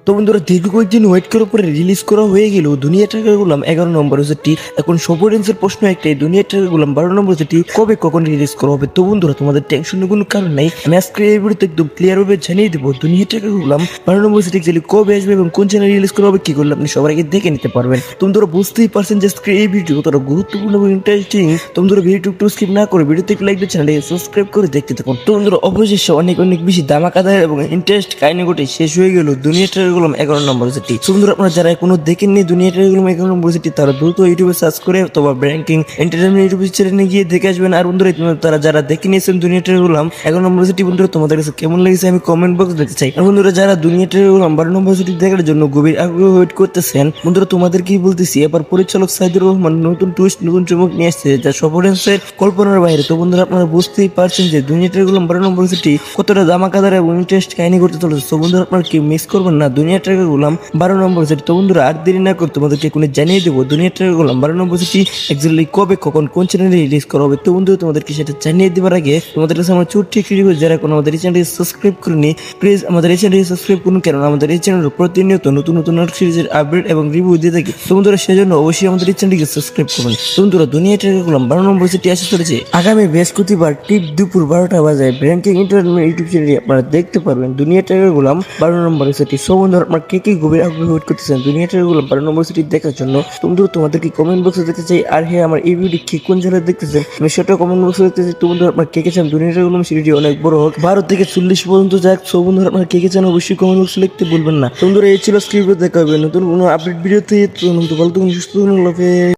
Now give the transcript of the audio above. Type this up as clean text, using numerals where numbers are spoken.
তো বন্ধুরা দীর্ঘ কয়েকদিন ওয়েট করার পরে রিলিজ করা হয়ে গেল দুনিয়া ট্র্যাকার গোলাম 11 নম্বর সেটটি। এখন সব অডিয়েন্সের প্রশ্ন একটাই, দুনিয়া ট্র্যাকার গোলাম 12 নম্বর সেটটি কবে কখন রিলিজ করা হবে। তো বন্ধুরা তোমাদের টেনশনের কোনো কারণ নাই, আমি আজকে এই ভিডিওতে একদম ক্লিয়ার ভাবে জানিয়ে দেবো দুনিয়া ট্র্যাকার গোলাম 12 নম্বর সেটটি অ্যাকচুয়ালি কবে আসবে এবং কোন চ্যানেল রিলিজ করা হবে, কি করলে আপনি সবার আগে দেখে নিতে পারবেন। তোমরা বুঝতেই পারছেন যে আজকে এই ভিডিও কতটা গুরুত্বপূর্ণ এবং ইন্টারেস্টিং। তোমরা ভিডিও একটু স্কিপ না করে ভিডিওতে একটু লাইক দিয়ে চ্যানেলকে সাবস্ক্রাইব করে দেখতে থাকুন। তো বন্ধুরা অবশেষে অনেক অনেক বেশি ধামাকাদার এবং ইন্টারেস্ট কাহিনী ঘটে শেষ হয়ে গেল দুনিয়া ট্র্যাকার গোলাম 11 নম্বর সেটটি। সুন্দর আপনারা যারা এখনো দেখেননি দুনিয়া ট্র্যাকার গোলাম 11 নম্বর সেটটি, তারা দ্রুত ইউটিউবে সার্চ করে অথবা ব্র্যাঙ্কিং এন্টারটেইনমেন্ট ইউটিউব চ্যানেলে গিয়ে দেখে আসবেন। আর বন্ধুরা তারা যারা দেখে নিয়েছেন দুনিয়া ট্র্যাকার গোলাম 11 নম্বর সেটটি, বন্ধুরা তোমাদের কাছে কেমন লেগেছে আমি কমেন্ট বক্স দেখতে চাই। আর বন্ধুরা যারা দুনিয়া ট্র্যাকার গোলাম 12 নম্বর সেটটি দেখার জন্য গভীর আগ্রহ ওয়েট করতেছেন, বন্ধুরা তোমাদের কি বলতেছি, এবার পরিচালক সাইদুর রহমান নতুন টুইস্ট নতুন চমক নিয়ে আসছে যা সব অডিয়েন্সের কল্পনার বাইরে। তো বন্ধুরা আপনারা বুঝতেই পারছেন যে দুনিয়া ট্র্যাকার গোলাম 12 নম্বর সেটটি কতটা ধামাকাদার এবং ইন্টারেস্ট কাহিনী করতে চলেছে। তো বন্ধুরা আপনারা কি মিস করবেন না দুনিয়া ট্র্যাকার গোলাম 12 নম্বর সেট। তো বন্ধুরা আর দেরি না করে তোমাদেরকে কোনো জানিয়ে দেবো দুনিয়া ট্র্যাকার গোলাম 12 নম্বর সেটটি এক্স্যাক্টলি কবে কখন কোন চ্যানেলে রিলিজ করা হবে। তো বন্ধুরা তোমাদেরকে সেটা জানিয়ে দেওয়ার আগে তোমাদের কাছে আমার ছোট্ট একটি রিকোয়েস্ট, যারা কোনো আমাদের এই চ্যানেলটি সাবস্ক্রাইব করেনি প্লিজ আমাদের এই চ্যানেলটি সাবস্ক্রাইব করুন, কারণ আমাদের এই চ্যানেলে প্রতিনিয়ত নতুন নতুন সিরিজের আপডেট এবং রিভিউ দিয়ে থাকি। তো বন্ধুরা সেজন্য অবশ্যই আমাদের এই চ্যানেলটিকে সাবস্ক্রাইব করুন। তো বন্ধুরা দুনিয়া ট্র্যাকার গোলাম 12 নম্বর সেটটি আসতে চলেছে আগামী বৃহস্পতিবার ঠিক দুপুর 12টা বাজায় ব্র্যাঙ্কিং এন্টারটেইনমেন্ট ইউটিউব চ্যানেলে আপনারা দেখতে পারবেন দুনিয়া ট্র্যাকার গোলাম 12 নম্বর সেটটি। সো বন্ধুরা আপনারা কে কে গভীর আগ্রহ ওয়েট করতেছেন দুনিয়া ট্র্যাকার গোলাম 12 নম্বর সেটটি দেখার জন্য, বন্ধুরা তোমাদেরকে কমেন্ট বক্সে দেখতে চাই। আর হ্যাঁ, আমার এই ভিডিও কে কোন চ্যানেলে দেখতেছেন আমি সেটা কমেন্ট বক্সে দেখতে চাই। তো বন্ধুরা আপনারা কে কে চান দুনিয়া ট্র্যাকার গোলাম সিরিজটি অনেক বড় হোক, 12 থেকে 40 পর্যন্ত যাক। সো বন্ধুরা আপনারা কে কে চান অবশ্যই কমেন্ট বক্সে লিখতে বলবেন না। তো বন্ধুরা এই ছিল স্ক্রিপ্ট, দেখা হবে নতুন কোনো আপডেট ভিডিওতে। তো ভালো থাকুন, সুস্থ থাকুন, আল্লাহ হাফেজ।